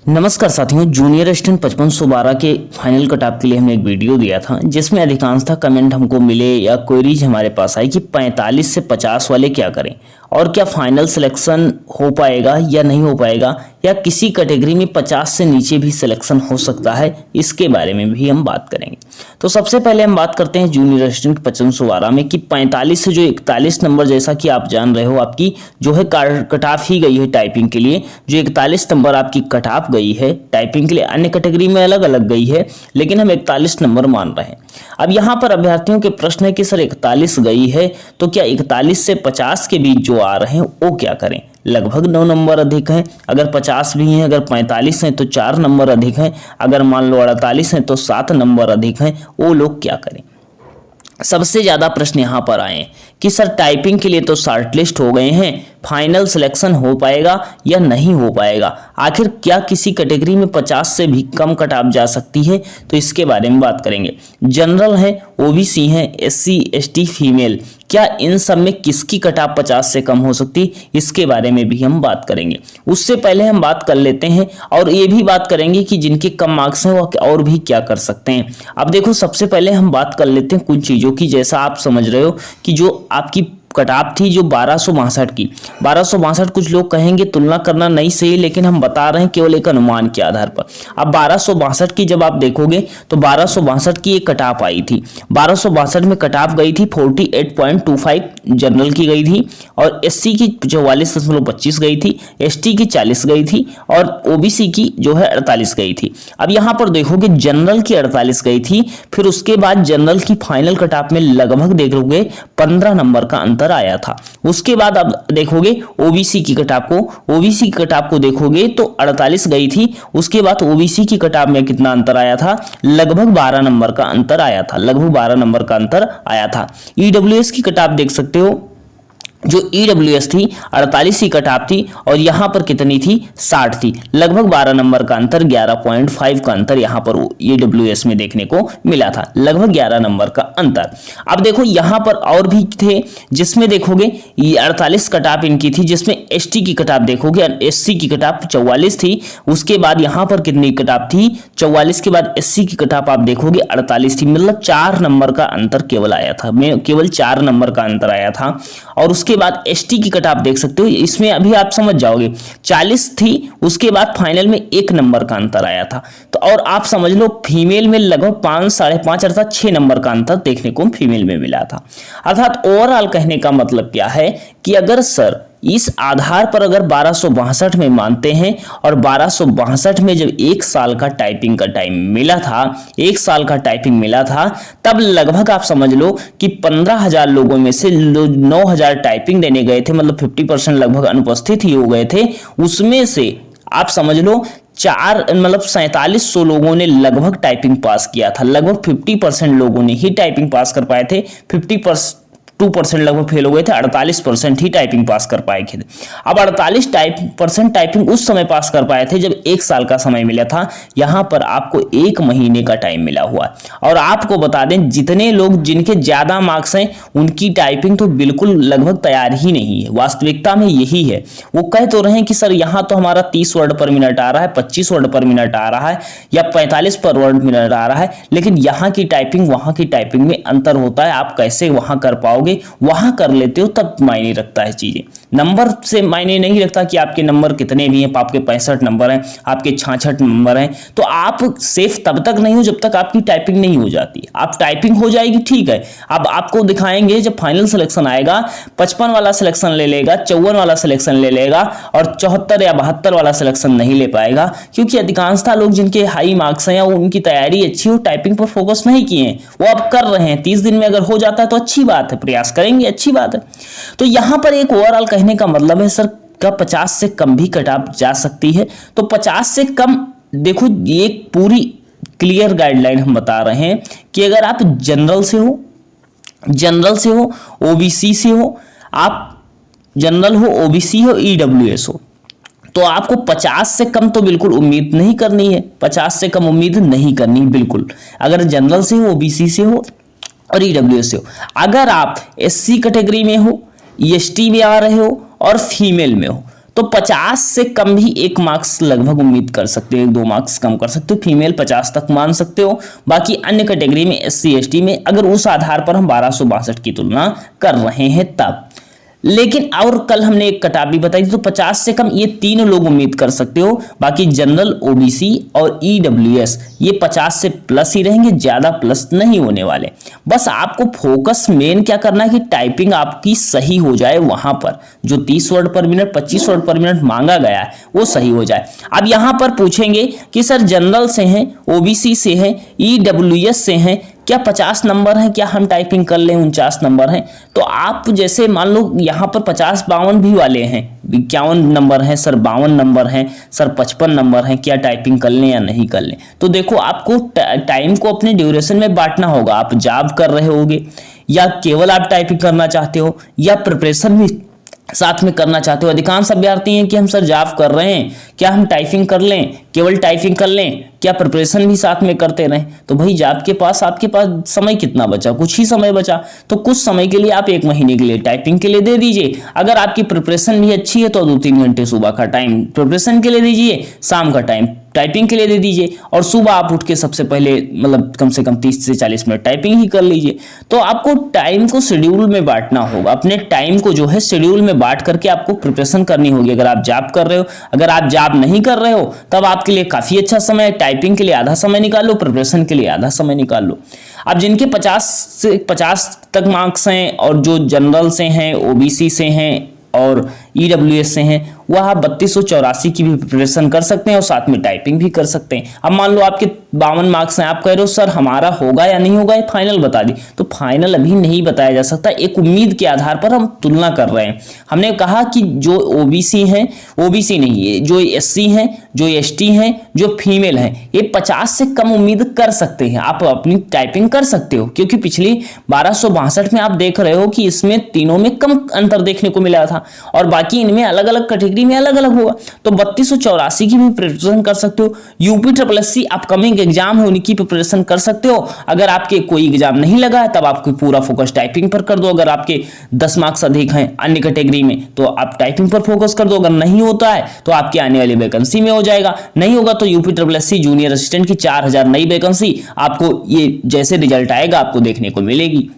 नमस्कार साथियों, junior assistant 5512 के फाइनल कटऑफ के लिए हमने एक वीडियो दिया था जिसमें अधिकांशतः कमेंट हमको मिले या क्वेरीज हमारे पास आई कि 45 से 50 वाले क्या करें और क्या फाइनल सिलेक्शन हो पाएगा या नहीं हो पाएगा, या किसी कैटेगरी में 50 से नीचे भी सिलेक्शन हो सकता है। इसके बारे में भी हम बात करेंगे। तो सबसे पहले हम बात करते हैं जूनियर असिस्टेंट 5512 में कि 45 से जो 41 नंबर, जैसा कि आप जान रहे हो, आपकी जो है कट ऑफ ही गई है टाइपिंग के लिए। जो 41 नंबर आपकी कट ऑफ गई है टाइपिंग के लिए, अन्य कैटेगरी में अलग अलग गई है, लेकिन हम 41 नंबर मान रहे हैं। अब यहाँ पर अभ्यर्थियों के प्रश्न है कि सर 41 गई है तो क्या 41 से 50 के बीच जो आ रहे हैं वो क्या करें। लगभग 9 नंबर अधिक हैं। अगर 50 भी हैं, अगर 45 हैं तो 4 नंबर अधिक हैं। अगर मान लो 48 हैं तो 7 नंबर अधिक हैं। वो लोग क्या करें। सबसे ज्यादा प्रश्न यहाँ पर आए कि सर टाइपिंग के लिए तो शॉर्टलिस्ट हो गए हैं, फाइनल सिलेक्शन हो पाएगा या नहीं हो पाएगा। आखिर क्या किसी कैटेगरी में 50 से भी कम कट ऑफ जा सकती है, तो इसके बारे में बात करेंगे। जनरल है, ओबीसी है, एससी एसटी फीमेल, क्या इन सब में किसकी कट ऑफ 50 से कम हो सकती, इसके बारे में भी हम बात करेंगे। उससे पहले हम बात कर लेते हैं और ये भी बात करेंगे कि जिनके कम मार्क्स हैं वो और भी क्या कर सकते हैं। अब देखो, सबसे पहले हम बात कर लेते हैं कुछ चीज़ों की। जैसा आप समझ रहे हो कि जो आपकी कट ऑफ थी जो 1262 की, 1262, कुछ लोग कहेंगे तुलना करना नहीं सही, लेकिन हम बता रहे हैं केवल एक अनुमान के आधार पर। अब 1262 की जब आप देखोगे तो 1262 की एक कट ऑफ आई थी। 1262 में कट ऑफ गई थी 48.25 जनरल की गई थी, और एससी की 44.25 गई थी, एसटी की 40 गई थी, और ओबीसी की जो है 48 गई थी। अब यहाँ पर देखोगे जनरल की 48 गई थी, फिर उसके बाद जनरल की फाइनल कट ऑफ में लगभग देखोगे 15 नंबर का अंतर आया था। उसके बाद अब देखोगे ओबीसी की कट ऑफ को देखोगे तो 48 गई थी। उसके बाद ओबीसी की कट ऑफ में कितना अंतर आया था, लगभग 12 नंबर का अंतर आया था। ईडब्ल्यूएस की कट ऑफ देख सकते हो, जो ईडब्ल्यूएस थी 48 की कट ऑफ थी, और यहां पर कितनी थी, 60 थी। लगभग 12 नंबर का अंतर, 11.5 का अंतर यहां पर ईडब्ल्यूएस में देखने को मिला था, लगभग 11 नंबर का अंतर। अब देखो यहां पर और भी थे जिसमें देखोगे 48 कट ऑफ इनकी थी, जिसमें एसटी की कट ऑफ देखोगे, एससी की कट ऑफ 44 थी। उसके बाद यहां पर कितनी कट ऑफ थी, 44 के बाद एससी की कट ऑफ आप देखोगे 48 थी। मतलब 4 नंबर का अंतर केवल आया था, केवल 4 नंबर का अंतर आया था। और उसके बाद एसटी की कट ऑफ देख सकते हो, इसमें अभी आप समझ जाओगे 40 थी, उसके बाद फाइनल में 1 नंबर का अंतर आया था। तो और आप समझ लो फीमेल में लगभग 5, 5.5 अर्थात 6 नंबर का अंतर देखने को फीमेल में मिला था। अर्थात ओवरऑल कहने का मतलब क्या है कि अगर सर इस आधार पर अगर 1262 में मानते हैं, और 1262 में जब 1 साल का टाइपिंग का टाइम मिला था, तब लगभग आप समझ लो कि 15,000 लोगों में से 9,000 टाइपिंग देने गए थे, मतलब 50% लगभग अनुपस्थित ही हो गए थे। उसमें से आप समझ लो 4700 लोगों ने लगभग टाइपिंग पास किया था। लगभग 50% लोगों ने ही टाइपिंग पास कर पाए थे, 2% लगभग फेल हो गए थे, 48% ही टाइपिंग पास कर पाए थे। अब 48% टाइपिंग उस समय पास कर पाए थे जब 1 साल का समय मिला था। यहां पर आपको 1 महीने का टाइम मिला हुआ है। और आपको बता दें, जितने लोग जिनके ज्यादा मार्क्स हैं उनकी टाइपिंग तो बिल्कुल लगभग तैयार ही नहीं है। वास्तविकता में यही है। वो कह तो रहे हैं कि सर यहाँ तो हमारा 30 वर्ड पर मिनट आ रहा है, 25 वर्ड पर मिनट आ रहा है, या 45 पर वर्ड मिनट आ रहा है, लेकिन यहाँ की टाइपिंग वहां की टाइपिंग में अंतर होता है। आप कैसे वहां कर पाओगे, वहां कर लेते हो तब मायने रखता है चीजें। नंबर से मायने नहीं रखता कि आपके नंबर कितने भी हैं, आपके 65 नंबर हैं, आपके 66 नंबर हैं, तो आप सेफ तब तक नहीं हो जब तक आपकी टाइपिंग नहीं हो जाती। आप टाइपिंग हो जाएगी, ठीक है। अब आपको दिखाएंगे जब फाइनल सिलेक्शन आएगा, 55 वाला सिलेक्शन ले लेगा, 54 वाला सिलेक्शन ले लेगा, और 74 या 72 वाला सिलेक्शन नहीं ले पाएगा, क्योंकि अधिकांशतः लोग जिनके हाई मार्क्स हैं, उनकी तैयारी अच्छी हो, टाइपिंग पर फोकस नहीं किए हैं, वो अब कर रहे हैं। 30 दिन में अगर हो जाता है तो अच्छी बात है, प्रयास करेंगे, अच्छी बात है। तो यहां पर एक ओवरऑल कहने का मतलब है सर का 50 से कम भी कट ऑफ जा सकती है। तो 50 से कम देखो, ये पूरी क्लियर गाइडलाइन हम बता रहे हैं कि अगर आप जनरल से हो, ओबीसी से हो, आप जनरल हो, ओबीसी हो, ईडब्ल्यूएस हो, तो आपको 50 से कम तो बिल्कुल उम्मीद नहीं करनी है। 50 से कम उम्मीद नहीं करनी बिल्कुल, अगर जनरल से हो, ओबीसी से हो और ईडब्ल्यूएस से हो। अगर आप एससी कैटेगरी में हो, एसटी में आ रहे हो और फीमेल में हो, तो 50 से कम भी 1 मार्क्स लगभग उम्मीद कर सकते हो, 1-2 मार्क्स कम कर सकते हो। फीमेल 50 तक मान सकते हो। बाकी अन्य कैटेगरी में SC ST में अगर उस आधार पर हम 1262 की तुलना कर रहे हैं तब। लेकिन और कल हमने एक कटाव भी बताई थी, तो 50 से कम ये 3 लोग उम्मीद कर सकते हो। बाकी जनरल, OBC और EWS ये 50 से प्लस ही रहेंगे, ज्यादा प्लस नहीं होने वाले। बस आपको फोकस मेन क्या करना है कि टाइपिंग आपकी सही हो जाए, वहां पर जो 30 वर्ड पर मिनट 25 वर्ड पर मिनट मांगा गया है वो सही हो जाए। अब यहां पर पूछेंगे कि सर जनरल से हैं, OBC से हैं, EWS से हैं, क्या 50 नंबर हैं, क्या हम टाइपिंग कर लें 49 नंबर हैं? तो आप जैसे मान लो यहाँ पर 50-52 भी वाले हैं, 51 नंबर हैं सर, 52 नंबर हैं सर, 55 नंबर हैं, क्या टाइपिंग कर लें या नहीं कर लें? तो देखो आपको टाइम को अपने ड्यूरेशन में बांटना होगा। आप जॉब कर रहे होगे या केवल आप टाइपिंग करना चाहते हो या प्रिपरेशन भी साथ में करना चाहते हो। अधिकांश अभ्यर्थी हैं कि हम सर जॉब कर रहे हैं, क्या हम टाइपिंग कर लें, केवल टाइपिंग कर लें, क्या प्रिपरेशन भी साथ में करते रहें? तो भाई जॉब के पास आपके पास समय कितना बचा? कुछ ही समय बचा। तो कुछ समय के लिए आप 1 महीने के लिए टाइपिंग के लिए दे दीजिए। अगर आपकी प्रिपरेशन भी अच्छी है तो 2-3 घंटे सुबह का टाइम प्रिपरेशन के लिए दीजिए, शाम का टाइम टाइपिंग के लिए दे दीजिए, और सुबह आप उठ के सबसे पहले मतलब कम से कम 30 से 40 मिनट टाइपिंग ही कर लीजिए। तो आपको टाइम को शेड्यूल में बांटना होगा। अपने टाइम को जो है शेड्यूल में बांट करके आपको प्रिपरेशन करनी होगी। अगर आप जॉब कर रहे हो, अगर आप जॉब नहीं कर रहे हो तब आपके लिए काफी अच्छा समय है। टाइपिंग के लिए आधा समय निकालो, प्रिपरेशन के लिए आधा समय निकाल लो। अब जिनके 50 तक मार्क्स हैं और जो जनरल से हैं, OBC से हैं और EWS से हैं, वह आप 3284 की भी प्रिपरेशन कर सकते हैं और साथ में टाइपिंग भी कर सकते हैं। अब मान लो आपके 52 मार्क्स हैं, आप कह रहे हो सर हमारा होगा या नहीं होगा, ये फाइनल बता दी। तो फाइनल अभी नहीं बताया जा सकता, एक उम्मीद के आधार पर हम तुलना कर रहे हैं। हमने कहा कि जो OBC हैं, OBC नहीं है, जो SC हैं, जो ST हैं, जो फीमेल हैं, ये 50 से कम उम्मीद कर सकते हैं। आप अपनी टाइपिंग कर सकते हो, क्योंकि पिछली 1262 में आप देख रहे हो कि इसमें तीनों में कम अंतर देखने को मिला था और बाकी इनमें अलग अलग कैटेगरी में अलग अलग होगा। तो 3284 की भी प्रिपरेशन कर सकते हो। UPSSC अपकमिंग एग्जाम है, उनकी प्रिपरेशन कर सकते हो। अगर आपके कोई एग्जाम नहीं लगा है तब आपको पूरा फोकस टाइपिंग पर कर दो। अगर आपके 10 मार्क्स अधिक हैं अन्य कैटेगरी में तो आप टाइपिंग पर फोकस कर दो। अगर नहीं होता है तो आपके आने वाली वैकेंसी में हो जाएगा। नहीं होगा तो UPSSC जूनियर असिस्टेंट की 4000 नई वैकेंसी आपको ये जैसे रिजल्ट आएगा आपको देखने को मिलेगी।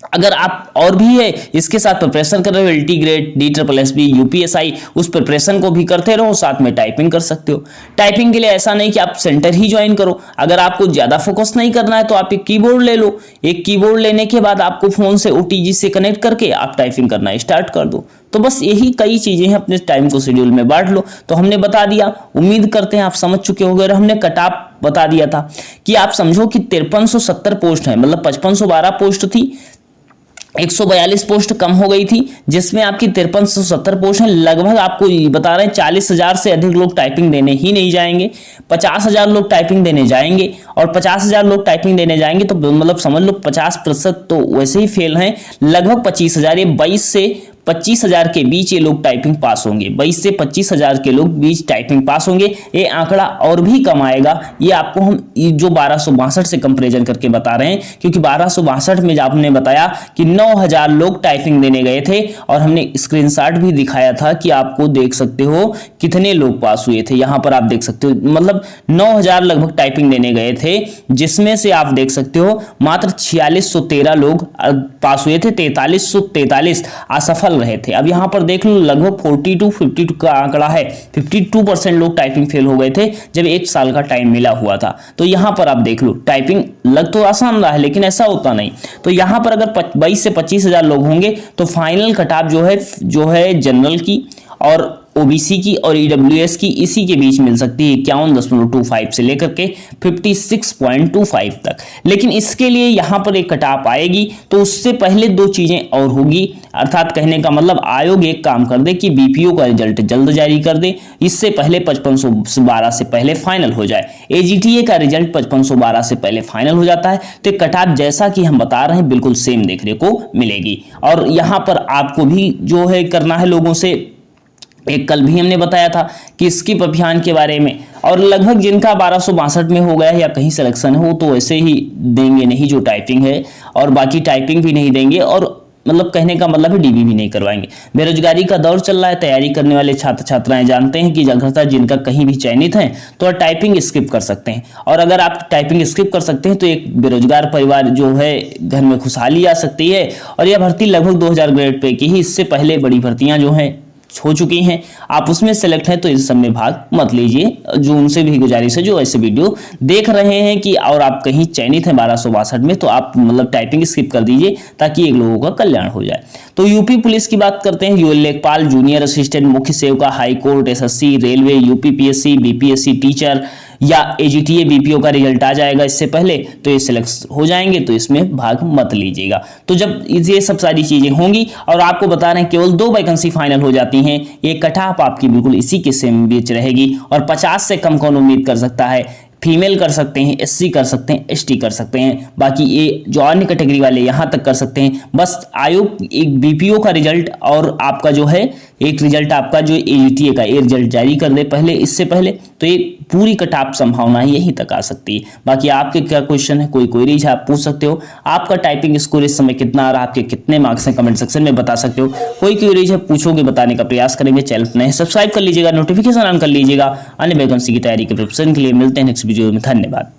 अगर आप और भी है इसके साथ प्रिपरेशन कर रहे हो, LT ग्रेड, DSSB, UPSI, उस प्रिपरेशन को भी करते रहो, साथ में टाइपिंग कर सकते हो। टाइपिंग के लिए ऐसा नहीं कि आप सेंटर ही ज्वाइन करो। अगर आपको ज्यादा फोकस नहीं करना है तो आप एक कीबोर्ड ले लो। एक कीबोर्ड लेने के बाद आपको फोन से OTG से कनेक्ट करके आप टाइपिंग करना स्टार्ट कर दो। तो बस यही कई चीजें हैं, अपने टाइम को शेड्यूल में बांट लो। तो हमने बता दिया, उम्मीद करते हैं आप समझ चुके होंगे। हमने कट ऑफ बता दिया था कि आप समझो कि 5370 पोस्ट है, मतलब 5512 पोस्ट थी, 142 पोस्ट कम हो गई थी, जिसमें आपकी 5370 पोस्ट है। लगभग आपको बता रहे हैं 40,000 से अधिक लोग टाइपिंग देने ही नहीं जाएंगे। 50,000 लोग टाइपिंग देने जाएंगे और 50,000 लोग टाइपिंग देने जाएंगे तो मतलब समझ लो 50% तो वैसे ही फेल हैं। लगभग 25,000, ये 22 से 25,000 के बीच ये लोग टाइपिंग पास होंगे। 22 से 25,000 के लोग बीच टाइपिंग पास होंगे। ये आंकड़ा और भी कम आएगा। ये आपको हम जो 1262 से कंपैरिजन करके बता रहे हैं, क्योंकि 1262 में आपने बताया कि 9,000 लोग टाइपिंग देने गए थे और हमने स्क्रीनशॉट भी दिखाया था कि आपको देख सकते हो कितने लोग पास हुए थे। यहां पर आप देख सकते हो मतलब 9,000 लगभग टाइपिंग देने गए थे, जिसमें से आप देख सकते हो मात्र 4613 लोग पास हुए थे, 4343 असफल रहे थे। अब यहां पर देख लो लगभग 42-52 का आंकड़ा है। 52% लोग टाइपिंग फेल हो गए थे जब 1 साल का टाइम मिला हुआ था। तो यहां पर आप देख लो टाइपिंग लग तो आसान रहा है लेकिन ऐसा होता नहीं। तो यहां पर अगर 22 से 25,000 लोग होंगे तो फाइनल कट ऑफ जो है जनरल की और OBC की और EWS की इसी के बीच मिल सकती है, 51.25 से लेकर के 56.25 तक। लेकिन इसके लिए यहाँ पर एक कट ऑफ आएगी तो उससे पहले 2 चीजें और होगी, अर्थात कहने का मतलब आयोग एक काम कर दे कि BPO का रिजल्ट जल्द जारी कर दे, इससे पहले 5512 से पहले फाइनल हो जाए। AGTA का रिजल्ट 5512 से पहले फाइनल हो जाता है तो कट ऑफ जैसा कि हम बता रहे हैं बिल्कुल सेम देखने को मिलेगी। और यहाँ पर आपको भी जो है करना है लोगों से, एक कल भी हमने बताया था कि स्किप अभियान के बारे में, और लगभग जिनका 1262 में हो गया है या कहीं सिलेक्शन हो तो वैसे ही देंगे नहीं जो टाइपिंग है, और बाकी टाइपिंग भी नहीं देंगे और मतलब कहने का मतलब है डीबी भी नहीं करवाएंगे। बेरोजगारी का दौर चल रहा है, तैयारी करने वाले छात्र छात्राएं जानते हैं कि अगर जिनका कहीं भी चयनित है तो टाइपिंग स्किप कर सकते हैं, और अगर आप टाइपिंग स्किप कर सकते हैं तो एक बेरोजगार परिवार जो है घर में खुशहाली आ सकती है। और यह भर्ती लगभग 2000 ग्रेड पे की ही, इससे पहले बड़ी भर्तियां जो हैं हो चुकी हैं, आप उसमें सेलेक्ट हैं तो इस सब में भाग मत लीजिए। जो उनसे भी गुजारिश है जो ऐसे वीडियो देख रहे हैं कि और आप कहीं चयनित हैं 1262 में, तो आप मतलब टाइपिंग स्किप कर दीजिए ताकि एक लोगों का कल्याण हो जाए। तो यूपी पुलिस की बात करते हैं। यूएल लेखपाल, जूनियर असिस्टेंट मुख्य सेवका, high court, SSC, railway, UP PSC, BPSC teacher या एजीटीए बीपीओ का रिजल्ट आ जाएगा इससे पहले, तो ये सिलेक्ट हो जाएंगे, तो इसमें भाग मत लीजिएगा। तो जब ये सब सारी चीजें होंगी, और आपको बता रहे हैं केवल 2 वैकेंसी फाइनल हो जाती हैं, ये कट ऑफ आपकी बिल्कुल इसी के सेम बीच रहेगी, और 50 से कम कौन उम्मीद कर सकता है। फीमेल कर सकते हैं, एससी कर सकते हैं, एसटी कर सकते हैं, बाकी ये जो अन्य कैटेगरी वाले यहाँ तक कर सकते हैं। बस आयोग एक बीपीओ का रिजल्ट और आपका जो है एक रिजल्ट आपका जो एजीटीए का ये रिजल्ट जारी कर दे पहले, इससे पहले, तो ये पूरी कटाप संभावना यहीं तक आ सकती है। बाकी आपके क्या क्वेश्चन है, कोई क्वेरीज है, आप पूछ सकते हो। आपका टाइपिंग स्कोर इस समय कितना आ रहा है, आपके कितने मार्क्स हैं, कमेंट सेक्शन में बता सकते हो। कोई क्वेरीज है पूछोगे, बताने का प्रयास करेंगे। चैनल पर नए सब्सक्राइब कर लीजिएगा, नोटिफिकेशन ऑन कर लीजिएगा। अन्य वैकेंसी की तैयारी के प्रिपरेशन के लिए मिलते हैं नेक्स्ट वीडियो में। धन्यवाद।